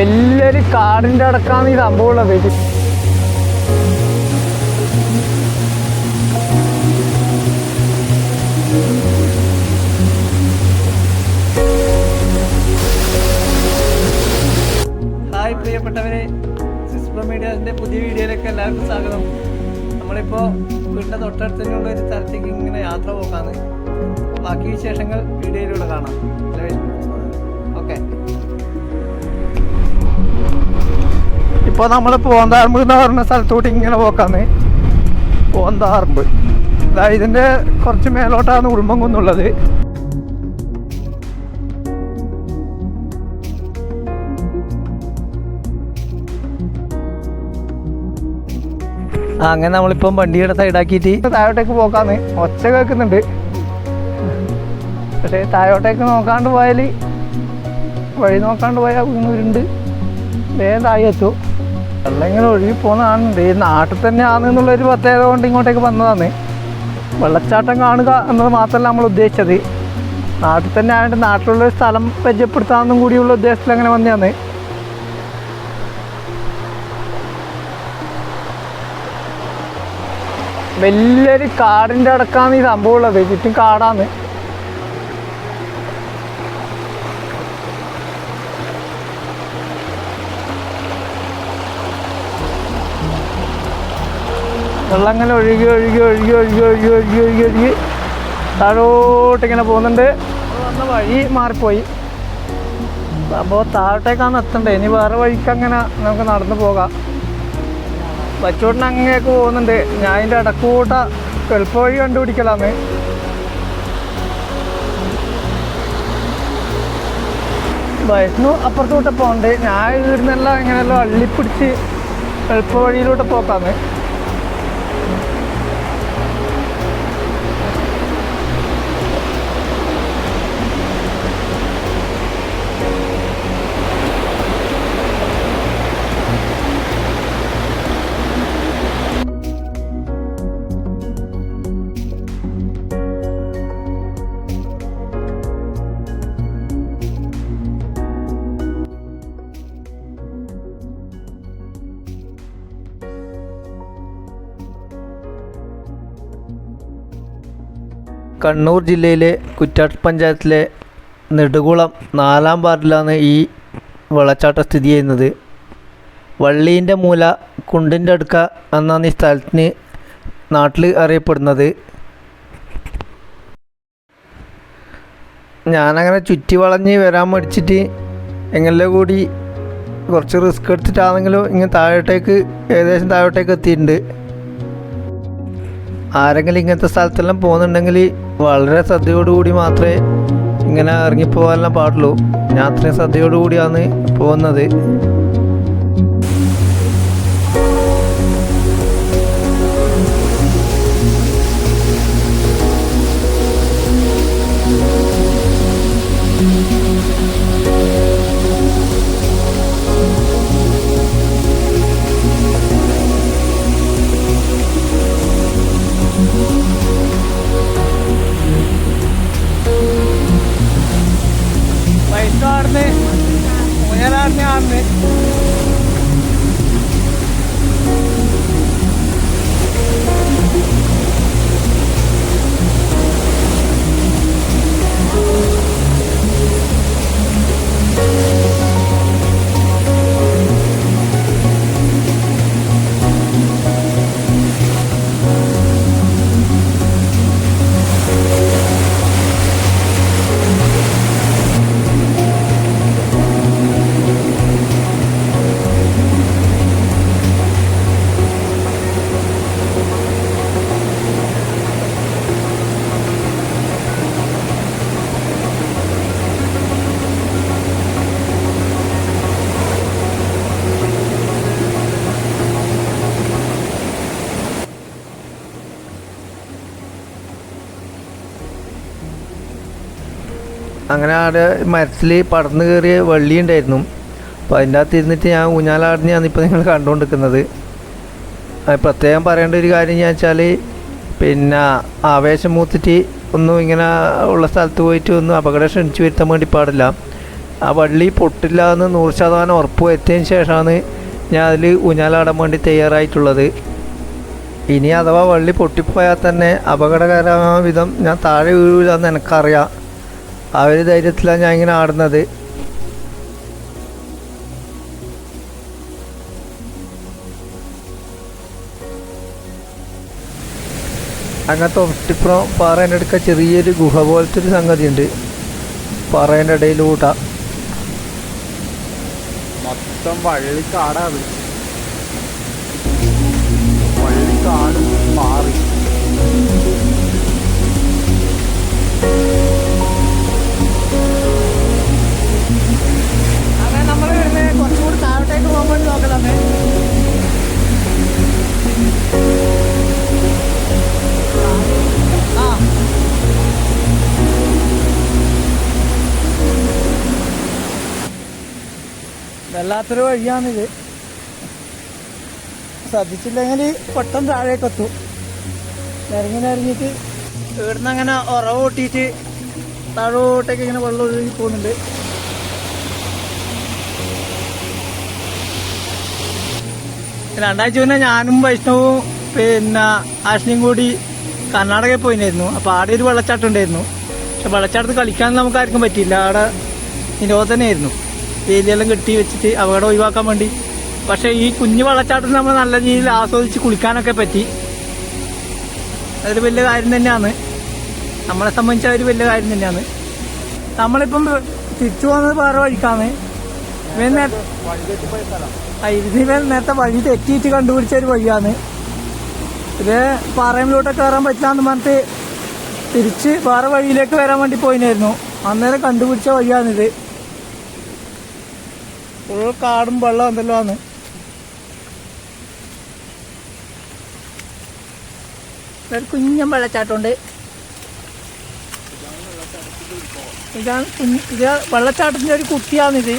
വലിയൊരു കാടിൻ്റെ അടക്കാണ് ഈ സംഭവമുള്ളത്. ഹായ് പ്രിയപ്പെട്ടവരെ, സിസ്പ്രോ മീഡിയാസിൻ്റെ പുതിയ വീഡിയോയിലേക്ക് എല്ലാവർക്കും സ്വാഗതം. നമ്മളിപ്പോൾ വീടിൻ്റെ തൊട്ടടുത്തുള്ള ഒരു സ്ഥലത്തേക്ക് ഇങ്ങനെ യാത്ര പോകാന്ന്. ബാക്കി വിശേഷങ്ങൾ വീഡിയോയിലൂടെ കാണാം. ഓക്കെ, ഇപ്പോൾ നമ്മൾ പോന്താറമ്പ് എന്ന് പറയുന്ന സ്ഥലത്തോട്ട് ഇങ്ങനെ പോക്കാന്ന്. പോന്താറമ്പ് ഇതിൻ്റെ കുറച്ച് മേലോട്ടാണ് ഉൾമങ്കുന്നുള്ളത്. അങ്ങനെ നമ്മളിപ്പം വണ്ടിയുടെ സൈഡാക്കിയിട്ട് താഴോട്ടേക്ക് പോക്കാന്ന്. ഒച്ച കേൾക്കുന്നുണ്ട്, പക്ഷേ താഴോട്ടേക്ക് നോക്കാണ്ട് പോയാൽ, വഴി നോക്കാണ്ട് പോയാൽ വീണുരുണ്ട് വേഗം താഴെ എത്തും. വെള്ളം ഇങ്ങനെ ഒഴുകി പോകുന്നതാണുണ്ട്. ഈ നാട്ടിൽ തന്നെ ആണെന്നുള്ളൊരു പ്രത്യേകത കൊണ്ട് ഇങ്ങോട്ടേക്ക് വന്നതാണ്. വെള്ളച്ചാട്ടം കാണുക എന്നത് മാത്രമല്ല നമ്മൾ ഉദ്ദേശിച്ചത്, നാട്ടിൽ തന്നെ ആയതുകൊണ്ട് നാട്ടിലുള്ളൊരു സ്ഥലം പരിചയപ്പെടുത്താമെന്നും കൂടിയുള്ള ഉദ്ദേശത്തിൽ അങ്ങനെ വന്നതാണ്. വലിയൊരു കാടിൻ്റെ അടക്കാണ് ഈ സംഭവമുള്ളത്. ചുറ്റും കാടാണ്. വെള്ളം അങ്ങനെ ഒഴുകി ഒഴുകി ഒഴുകി ഒഴുകി ഒഴുകി ഒഴുകി ഒഴുകി ഒഴുകി താഴോട്ടിങ്ങനെ പോകുന്നുണ്ട്. വന്ന വഴി മാറിപ്പോയി. അപ്പോൾ താഴോട്ടേക്കാണ് എത്തണ്ടേ. ഇനി വേറെ വഴിക്ക് അങ്ങനെ നമുക്ക് നടന്നു പോകാം. വച്ചോട്ടിന് അങ്ങനെയൊക്കെ പോകുന്നുണ്ട്. ഞാൻ അതിൻ്റെ ഇടക്കൂട്ട എളുപ്പ വഴി കണ്ടുപിടിക്കലാന്ന്. വയസ്സിന് അപ്പുറത്തോട്ട് പോകണ്ട്. ഞാൻ ഇവിടുന്നെല്ലാം ഇങ്ങനെയെല്ലാം അള്ളിപ്പിടിച്ച് എളുപ്പ വഴിയിലോട്ട് പോക്കാന്ന്. കണ്ണൂർ ജില്ലയിലെ കുറ്റാട്ട് പഞ്ചായത്തിലെ നെടുകുളം 4-ാം വാർഡിലാണ് ഈ വെള്ളച്ചാട്ടം സ്ഥിതി ചെയ്യുന്നത്. വള്ളീൻ്റെ മൂല കുണ്ടിൻ്റെ അടുക്ക എന്നാണ് ഈ സ്ഥലത്തിന് നാട്ടിൽ അറിയപ്പെടുന്നത്. ഞാനങ്ങനെ ചുറ്റി വളഞ്ഞ് വരാൻ മടിച്ചിട്ട് എങ്ങനെ കൂടി കുറച്ച് റിസ്ക് എടുത്തിട്ടാണെങ്കിലും ഇങ്ങനെ താഴോട്ടേക്ക്, ഏകദേശം താഴോട്ടേക്ക് എത്തിയിട്ടുണ്ട്. ആരെങ്കിലും ഇങ്ങനത്തെ സ്ഥലത്തെല്ലാം പോകുന്നുണ്ടെങ്കിൽ വളരെ ശ്രദ്ധയോടുകൂടി മാത്രമേ ഇങ്ങനെ ഇറങ്ങിപ്പോകാനെല്ലാം പാടുള്ളൂ. ഞാൻ അത്രയും ശ്രദ്ധയോടുകൂടിയാണ് പോകുന്നത്. വയസ്സാറിന് മുയലാറിന് ആറിന് അങ്ങനെ അവിടെ മരത്തിൽ പടർന്നു കയറിയ വള്ളി ഉണ്ടായിരുന്നു. അപ്പോൾ അതിൻ്റെ അകത്ത് ഇരുന്നിട്ട് ഞാൻ ഊഞ്ഞാലാടിനെയാണ് ഇപ്പോൾ നിങ്ങൾ കണ്ടുകൊണ്ടിരിക്കുന്നത്. പ്രത്യേകം പറയേണ്ട ഒരു കാര്യം എന്ന് വെച്ചാൽ, പിന്നെ ആവേശം മൂത്തിട്ട് ഒന്നും ഇങ്ങനെ ഉള്ള സ്ഥലത്ത് പോയിട്ട് ഒന്നും അപകടം ക്ഷണിച്ചു വരുത്താൻ വേണ്ടി പാടില്ല. ആ വള്ളി പൊട്ടില്ല എന്ന് 100% ഉറപ്പ് വരുത്തിയതിന് ശേഷമാണ് ഞാൻ അതിൽ ഊഞ്ഞാലാടാൻ വേണ്ടി തയ്യാറായിട്ടുള്ളത്. ഇനി അഥവാ വള്ളി പൊട്ടിപ്പോയാൽ തന്നെ അപകടകരമായ വിധം ഞാൻ താഴെ വീഴില്ലെന്ന് എനിക്കറിയാം. ആ ഒരു ധൈര്യത്തിലാണ് ഞാൻ ഇങ്ങനെ ആടുന്നത്. അങ്ങനത്തെ ഒട്ടിപ്പുറം പാറേൻ്റെ അടുക്ക ചെറിയൊരു ഗുഹ പോലത്തെ ഒരു സംഗതി ഉണ്ട്. പാറേൻ്റെ ഇടയിലൂട്ട മൊത്തം വള്ളിക്കാടാണ്. വള്ളിക്കാട് മാറി അങ്ങനെ നമ്മൾ കുറച്ചുകൂടി താഴോട്ടേക്ക് പോകാൻ വേണ്ടി നോക്കലാമേ. വല്ലാത്തൊരു വഴിയാണിത്. ശ്രദ്ധിച്ചില്ലെങ്കിൽ പെട്ടെന്ന് താഴേക്ക് എത്തും. നിറങ്ങിയിട്ട് ഇവിടുന്ന് അങ്ങനെ ഉറവ് കൂട്ടിയിട്ട് താഴോട്ടേക്ക് ഇങ്ങനെ വെള്ളം ഒഴുകി പോകുന്നുണ്ട്. രണ്ടാഴ്ച മുന്നേ ഞാനും വൈഷ്ണവും പിന്നെ ആഷ്നിയും കൂടി കർണാടകയിൽ പോയിരുന്നു. അപ്പോൾ ആടെ ഒരു വെള്ളച്ചാട്ടം ഉണ്ടായിരുന്നു. പക്ഷെ വെള്ളച്ചാട്ടത്ത് കളിക്കാൻ നമുക്ക് ആർക്കും പറ്റിയില്ല. അവിടെ നിരോധനമായിരുന്നു. വേലിയെല്ലാം കെട്ടി വെച്ചിട്ട് അപകടം ഒഴിവാക്കാൻ വേണ്ടി. പക്ഷെ ഈ കുഞ്ഞു വെള്ളച്ചാട്ടത്തിൽ നമ്മൾ നല്ല രീതിയിൽ ആസ്വദിച്ച് കുളിക്കാനൊക്കെ പറ്റി. അതൊരു വലിയ കാര്യം തന്നെയാണ്. നമ്മളെ സംബന്ധിച്ച ഒരു വലിയ കാര്യം തന്നെയാണ്. നമ്മളിപ്പം തിരിച്ചു പോകുന്നത് വേറെ വഴിക്കാണ്. ഇവൻ നേരത്തെ വഴി തെറ്റിയിട്ട് കണ്ടുപിടിച്ച ഒരു വഴിയാണ് ഇത്. പാറയിലോട്ടൊക്കെ കയറാൻ പറ്റില്ലാന്ന് പറഞ്ഞിട്ട് തിരിച്ച് വേറെ വഴിയിലേക്ക് വരാൻ വേണ്ടി പോയിനായിരുന്നു. അന്നേരം കണ്ടുപിടിച്ച വഴിയാണിത്. ഫുൾ കാടും വെള്ളം എന്തെല്ലോ ആണ്. ഒരു കുഞ്ഞൻ വെള്ളച്ചാട്ടമുണ്ട്. ഇത് വെള്ളച്ചാട്ടത്തിന്റെ ഒരു കുട്ടിയാണിത്.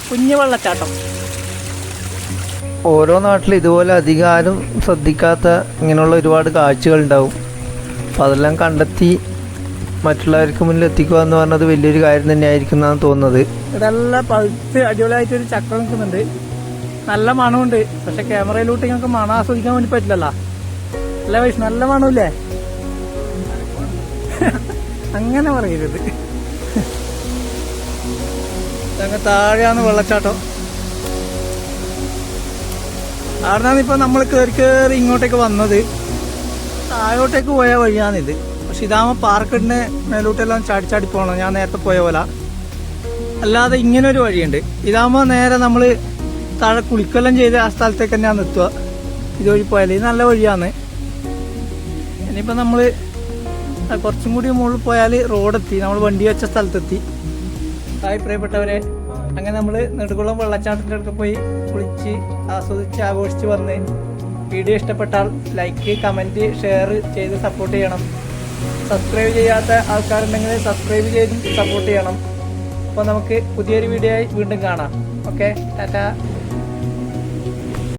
കുഞ്ഞു വെള്ളച്ചാട്ടം. ഓരോ നാട്ടിലും ഇതുപോലെ അധികാരം ശ്രദ്ധിക്കാത്ത ഇങ്ങനെയുള്ള ഒരുപാട് കാഴ്ചകളുണ്ടാവും. അപ്പോൾ അതെല്ലാം കണ്ടെത്തി മറ്റുള്ളവർക്ക് മുന്നിൽ എത്തിക്കുക എന്ന് പറഞ്ഞത് വലിയൊരു കാര്യം തന്നെയായിരിക്കും എന്നാണ് തോന്നുന്നത്. ഇതെല്ലാം പഴുത്ത് അടിപൊളിയായിട്ടൊരു ചക്ക നിൽക്കുന്നുണ്ട്. നല്ല മണമുണ്ട്. പക്ഷെ ക്യാമറയിലോട്ട് ഞങ്ങൾക്ക് മണം ആസ്വദിക്കാൻ വേണ്ടി പറ്റില്ലല്ലോ. അല്ല വയസ്സ് നല്ല മണമില്ലേ? അങ്ങനെ പറയരുത്. അങ്ങ് താഴെയാണ് വെള്ളച്ചാട്ടം. അവിടെ നിന്നാണ് ഇപ്പൊ നമ്മൾ കയറി ഇങ്ങോട്ടേക്ക് വന്നത്. താഴോട്ടേക്ക് പോയ വഴിയാണിത്. പക്ഷെ ഇതാകുമ്പോൾ പാർക്കിന് മേലോട്ടെല്ലാം ചാടി പോകണം. ഞാൻ നേരത്തെ പോയ പോലെ അല്ലാതെ ഇങ്ങനെ ഒരു വഴിയുണ്ട്. ഇതാകുമ്പോൾ നേരെ നമ്മൾ താഴെ കുളിക്കെല്ലാം ചെയ്ത് ആ സ്ഥലത്തേക്ക് തന്നെയാണ് എത്തുക. ഇതുവഴി പോയാൽ ഇത് നല്ല വഴിയാണ്. ഇനിയിപ്പോൾ നമ്മൾ കുറച്ചും കൂടി മുകളിൽ പോയാൽ റോഡെത്തി. നമ്മൾ വണ്ടി വെച്ച സ്ഥലത്തെത്തി. ഹായ് പ്രിയപ്പെട്ടവരെ, അങ്ങനെ നമ്മൾ നെടുകുളം വെള്ളച്ചാട്ടത്തിൻ്റെ അടുത്ത് പോയി കുളിച്ച് ആസ്വദിച്ച് ആഘോഷിച്ച് വന്ന്. വീഡിയോ ഇഷ്ടപ്പെട്ടാൽ ലൈക്ക്, കമൻറ്റ്, ഷെയർ ചെയ്ത് സപ്പോർട്ട് ചെയ്യണം. സബ്സ്ക്രൈബ് ചെയ്യാത്ത ആൾക്കാരുണ്ടെങ്കിൽ സബ്സ്ക്രൈബ് ചെയ്ത് സപ്പോർട്ട് ചെയ്യണം. അപ്പോൾ നമുക്ക് പുതിയൊരു വീഡിയോ ആയി വീണ്ടും കാണാം. ഓക്കെ, ടാറ്റാ.